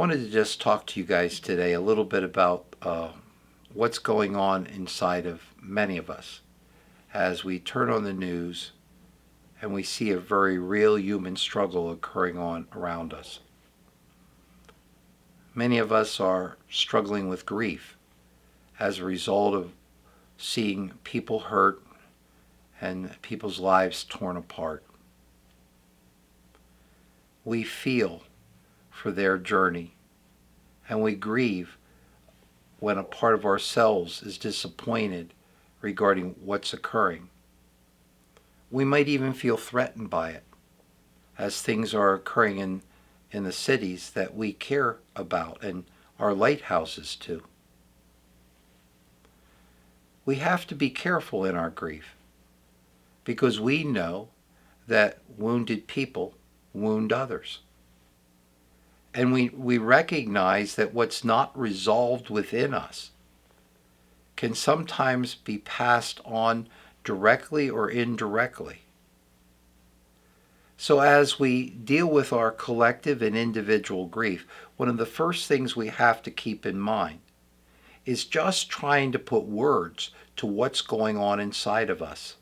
wanted to just talk to you guys today a little bit about what's going on inside of many of us as we turn on the news and we see a very real human struggle occurring on around us. Many of us are struggling with grief as a result of seeing people hurt and people's lives torn apart. We feel for their journey and we grieve when a part of ourselves is disappointed regarding what's occurring. We might even feel threatened by it as things are occurring in the cities that we care about and are lighthouses to. We have to be careful in our grief because we know that wounded people wound others. And we recognize that what's not resolved within us can sometimes be passed on directly or indirectly. So as we deal with our collective and individual grief, one of the first things we have to keep in mind is just trying to put words to what's going on inside of us.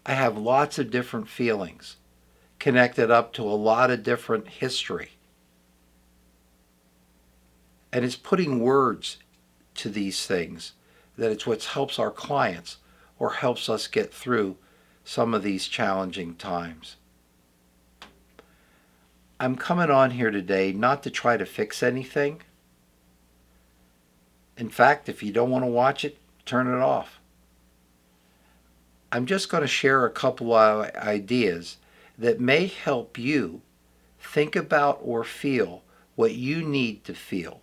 I have lots of different feelings connected up to a lot of different history. And it's putting words to these things that it's what helps our clients or helps us get through some of these challenging times. I'm coming on here today not to try to fix anything. In fact, if you don't want to watch it, turn it off. I'm just going to share a couple of ideas that may help you think about or feel what you need to feel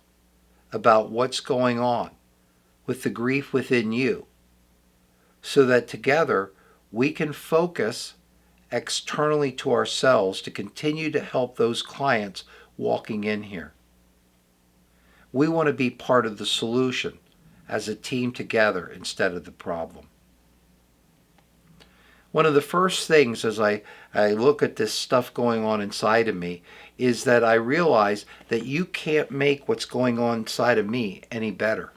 about what's going on with the grief within you, so that together we can focus externally to ourselves to continue to help those clients walking in here. We want to be part of the solution as a team together instead of the problem. One of the first things as I look at this stuff going on inside of me is that I realize that you can't make what's going on inside of me any better.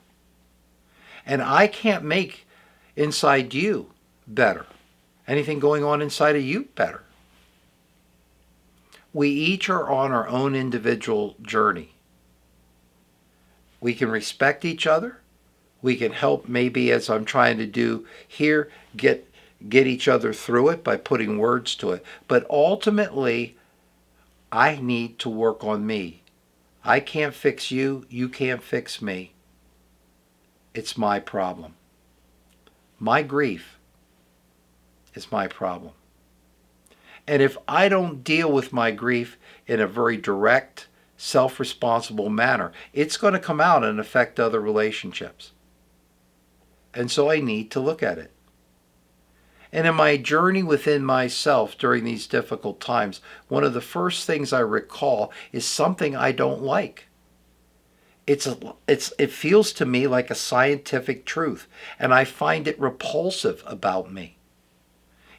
And I can't make inside you better. Anything going on inside of you better. We each are on our own individual journey. We can respect each other. We can help, maybe as I'm trying to do here, get each other through it by putting words to it. But ultimately, I need to work on me. I can't fix you. You can't fix me. It's my problem. My grief is my problem. And if I don't deal with my grief in a very direct, self-responsible manner, it's going to come out and affect other relationships. And so I need to look at it. And in my journey within myself during these difficult times, one of the first things I recall is something I don't like. It feels to me like a scientific truth, and I find it repulsive about me.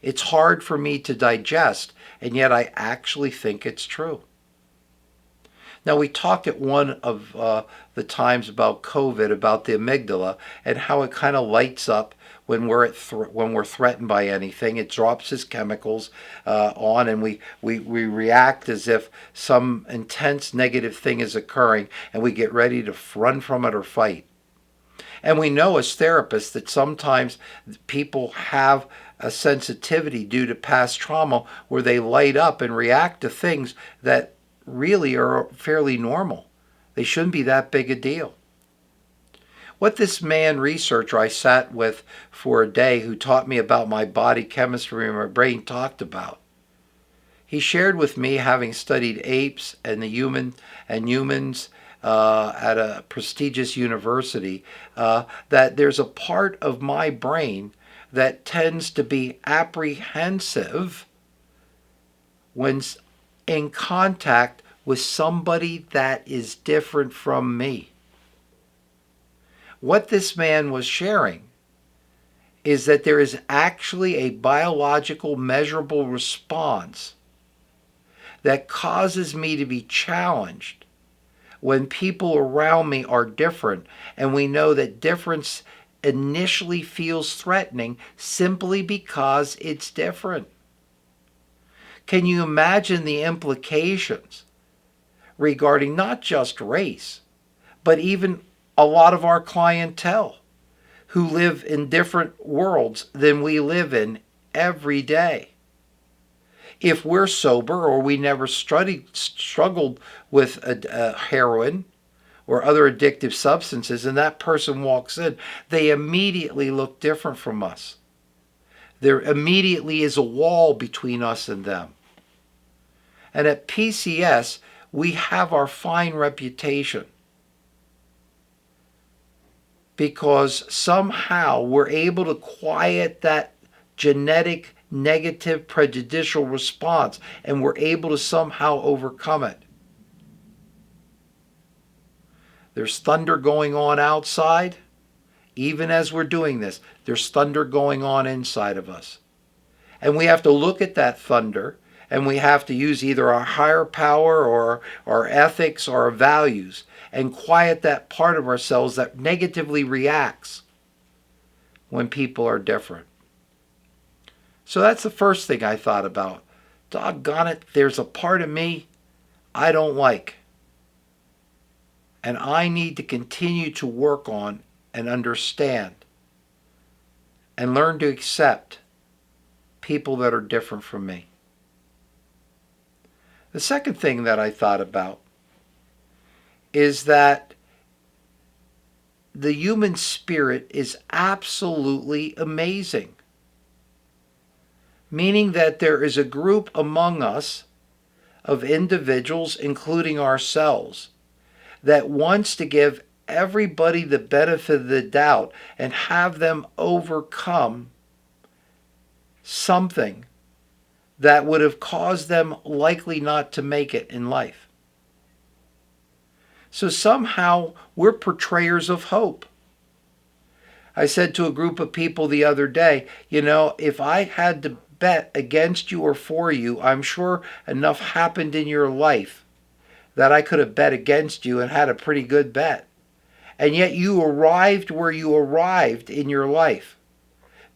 It's hard for me to digest, and yet I actually think it's true. Now, we talked at one of the times about COVID, about the amygdala, and how it kind of lights up when we're when we're threatened by anything. It drops its chemicals on, and we react as if some intense negative thing is occurring, and we get ready to run from it or fight. And we know as therapists that sometimes people have a sensitivity due to past trauma where they light up and react to things that really are fairly normal. They shouldn't be that big a deal. What this man researcher I sat with for a day who taught me about my body chemistry and my brain talked about. He shared with me, having studied apes and humans at a prestigious university, that there's a part of my brain that tends to be apprehensive when in contact with somebody that is different from me. What this man was sharing is that there is actually a biological measurable response that causes me to be challenged when people around me are different, and we know that difference initially feels threatening simply because it's different. Can you imagine the implications regarding not just race, but even a lot of our clientele who live in different worlds than we live in every day? If we're sober or we never struggled with heroin or other addictive substances, and that person walks in, they immediately look different from us. There immediately is a wall between us and them. And at PCS, we have our fine reputation because somehow we're able to quiet that genetic negative prejudicial response, and we're able to somehow overcome it. There's thunder going on outside. Even as we're doing this, there's thunder going on inside of us. And we have to look at that thunder, and we have to use either our higher power or our ethics or our values and quiet that part of ourselves that negatively reacts when people are different. So that's the first thing I thought about. Doggone it, there's a part of me I don't like. And I need to continue to work on and understand and learn to accept people that are different from me. The second thing that I thought about is that the human spirit is absolutely amazing. Meaning that there is a group among us of individuals, including ourselves, that wants to give everybody the benefit of the doubt and have them overcome something that would have caused them likely not to make it in life. So somehow we're portrayers of hope. I said to a group of people the other day, if I had to bet against you or for you, I'm sure enough happened in your life that I could have bet against you and had a pretty good bet. And yet you arrived where you arrived in your life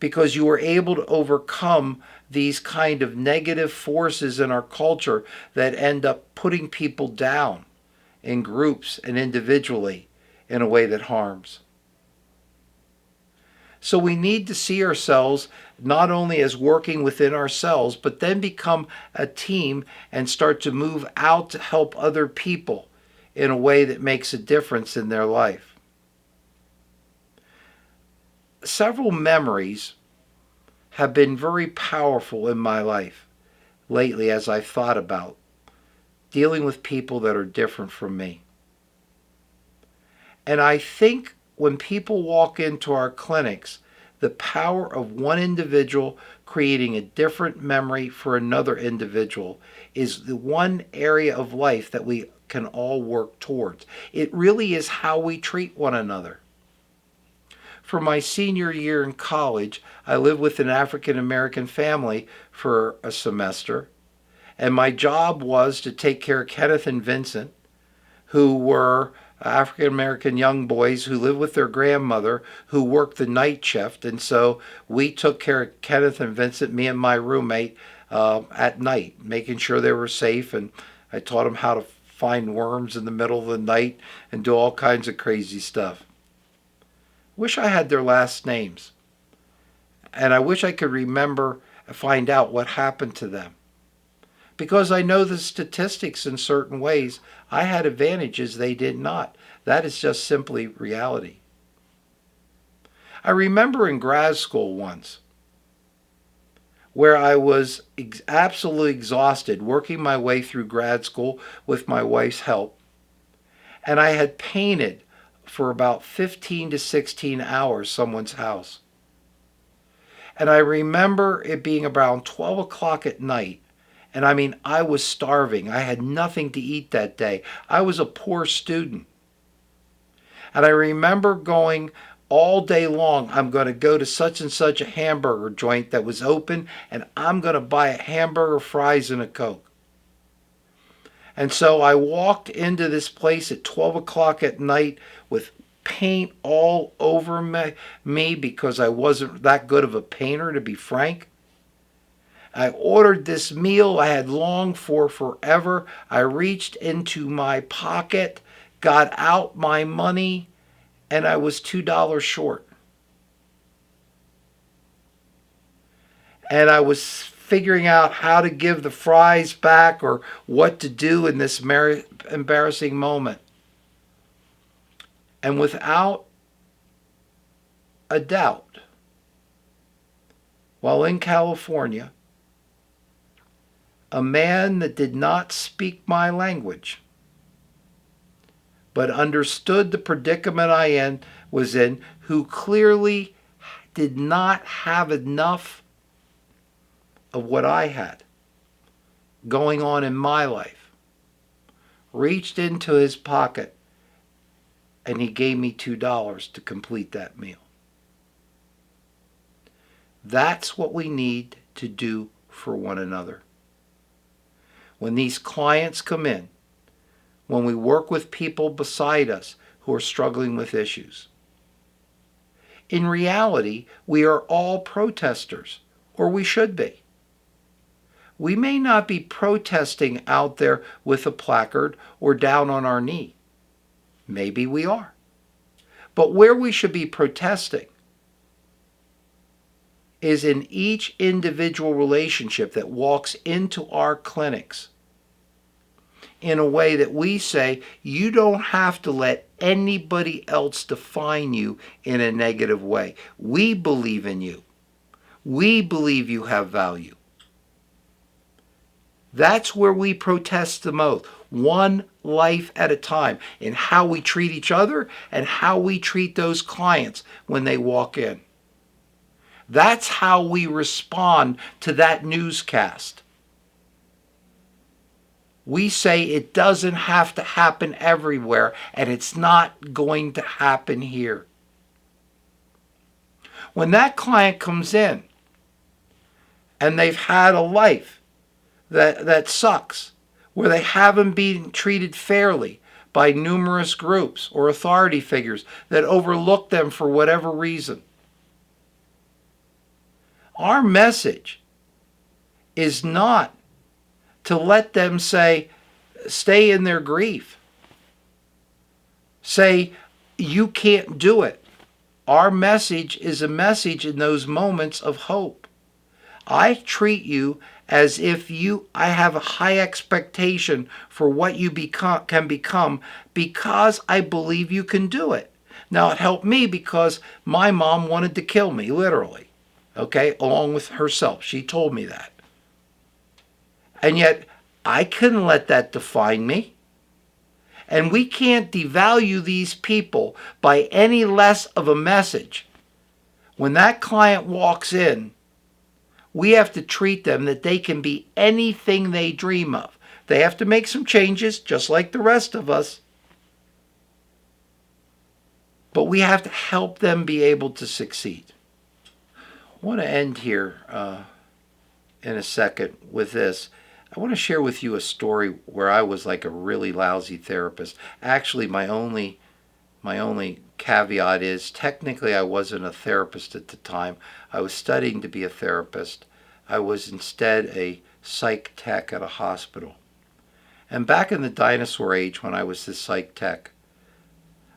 because you were able to overcome these kind of negative forces in our culture that end up putting people down in groups and individually in a way that harms. So we need to see ourselves not only as working within ourselves, but then become a team and start to move out to help other people in a way that makes a difference in their life. Several memories have been very powerful in my life lately as I've thought about dealing with people that are different from me. And I think when people walk into our clinics, the power of one individual creating a different memory for another individual is the one area of life that we can all work towards. It really is how we treat one another. For my senior year in college, I lived with an African American family for a semester, and my job was to take care of Kenneth and Vincent, who were African American young boys who lived with their grandmother who worked the night shift. And so we took care of Kenneth and Vincent, me and my roommate, at night, making sure they were safe. And I taught them how to find worms in the middle of the night and do all kinds of crazy stuff. Wish I had their last names. And I wish I could find out what happened to them. Because I know the statistics in certain ways. I had advantages they did not. That is just simply reality. I remember in grad school once where I was absolutely exhausted working my way through grad school with my wife's help. And I had painted for about 15 to 16 hours someone's house. And I remember it being around 12 o'clock at night. And I was starving. I had nothing to eat that day. I was a poor student. And I remember going all day long, I'm going to go to such and such a hamburger joint that was open, and I'm going to buy a hamburger, fries, and a Coke. And so I walked into this place at 12 o'clock at night with paint all over me because I wasn't that good of a painter, to be frank. I ordered this meal I had longed for forever. I reached into my pocket, got out my money, and I was $2 short. And I was figuring out how to give the fries back or what to do in this embarrassing moment. And without a doubt, while in California, a man that did not speak my language, but understood the predicament I was in, who clearly did not have enough of what I had going on in my life, reached into his pocket and he gave me $2 to complete that meal. That's what we need to do for one another. When these clients come in, when we work with people beside us who are struggling with issues, in reality, we are all protesters, or we should be. We may not be protesting out there with a placard or down on our knee. Maybe we are. But where we should be protesting is in each individual relationship that walks into our clinics in a way that we say, you don't have to let anybody else define you in a negative way. We believe in you. We believe you have value. That's where we protest the most, one life at a time, in how we treat each other and how we treat those clients when they walk in. That's how we respond to that newscast. We say it doesn't have to happen everywhere, and it's not going to happen here. When that client comes in and they've had a life that sucks, where they haven't been treated fairly by numerous groups or authority figures that overlook them for whatever reason, our message is not to let them stay in their grief. Say, you can't do it. Our message is a message in those moments of hope. I treat you as if I have a high expectation for what you can become because I believe you can do it. Now, it helped me because my mom wanted to kill me, literally, okay, along with herself. She told me that. And yet, I couldn't let that define me. And we can't devalue these people by any less of a message. When that client walks in, we have to treat them that they can be anything they dream of. They have to make some changes, just like the rest of us. But we have to help them be able to succeed. I want to end here in a second with this. I want to share with you a story where I was like a really lousy therapist. Actually, my only caveat is technically I wasn't a therapist at the time. I was studying to be a therapist. I was instead a psych tech at a hospital. And back in the dinosaur age when I was this psych tech,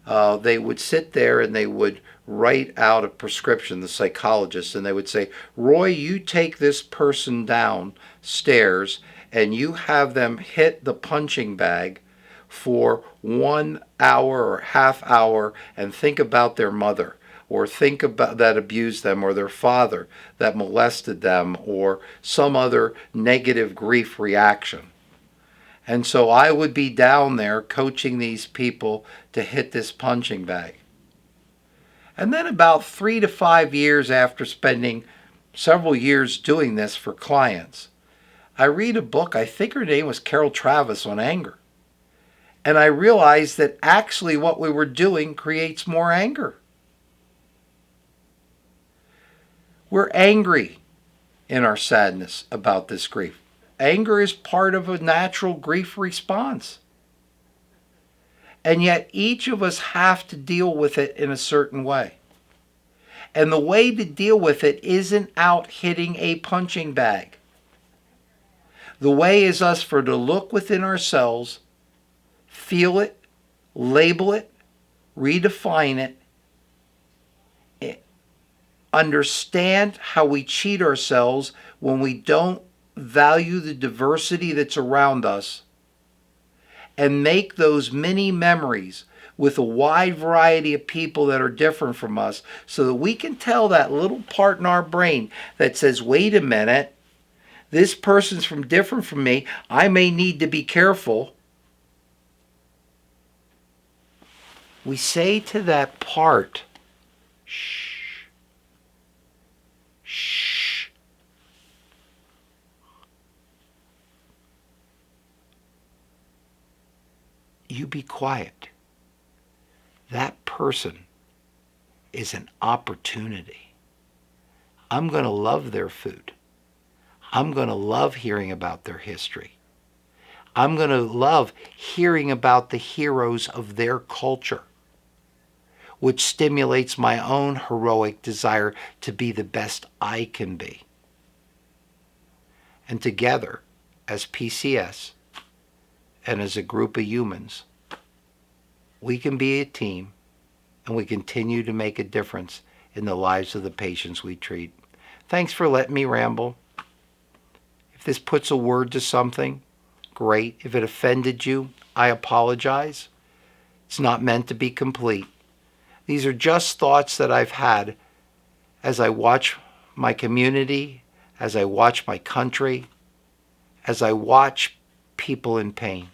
they would sit there and they would write out a prescription, the psychologist, and they would say, Roy, you take this person downstairs and you have them hit the punching bag for 1 hour or half hour and think about their mother, or think about that abused them, or their father that molested them, or some other negative grief reaction. And so I would be down there coaching these people to hit this punching bag. And then about 3 to 5 years after spending several years doing this for clients, I read a book, I think her name was Carol Travis, on anger. And I realized that actually what we were doing creates more anger. We're angry in our sadness about this grief. Anger is part of a natural grief response. And yet each of us have to deal with it in a certain way. And the way to deal with it isn't out hitting a punching bag. The way is us for to look within ourselves, feel it, label it, redefine it, understand how we cheat ourselves when we don't value the diversity that's around us, and make those mini memories with a wide variety of people that are different from us so that we can tell that little part in our brain that says, wait a minute, this person's different from me. I may need to be careful. We say to that part, shh, shh. You be quiet. That person is an opportunity. I'm going to love their food. I'm going to love hearing about their history. I'm going to love hearing about the heroes of their culture, which stimulates my own heroic desire to be the best I can be. And together, as PCS and as a group of humans, we can be a team and we continue to make a difference in the lives of the patients we treat. Thanks for letting me ramble. If this puts a word to something, great. If it offended you, I apologize. It's not meant to be complete. These are just thoughts that I've had as I watch my community, as I watch my country, as I watch people in pain.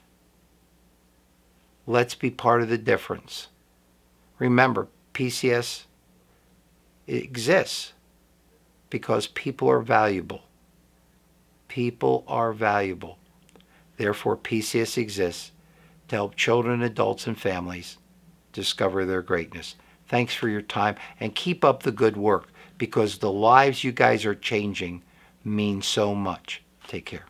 Let's be part of the difference. Remember, PCS exists because people are valuable. People are valuable. Therefore, PCS exists to help children, adults, and families discover their greatness. Thanks for your time, and keep up the good work, because the lives you guys are changing mean so much. Take care.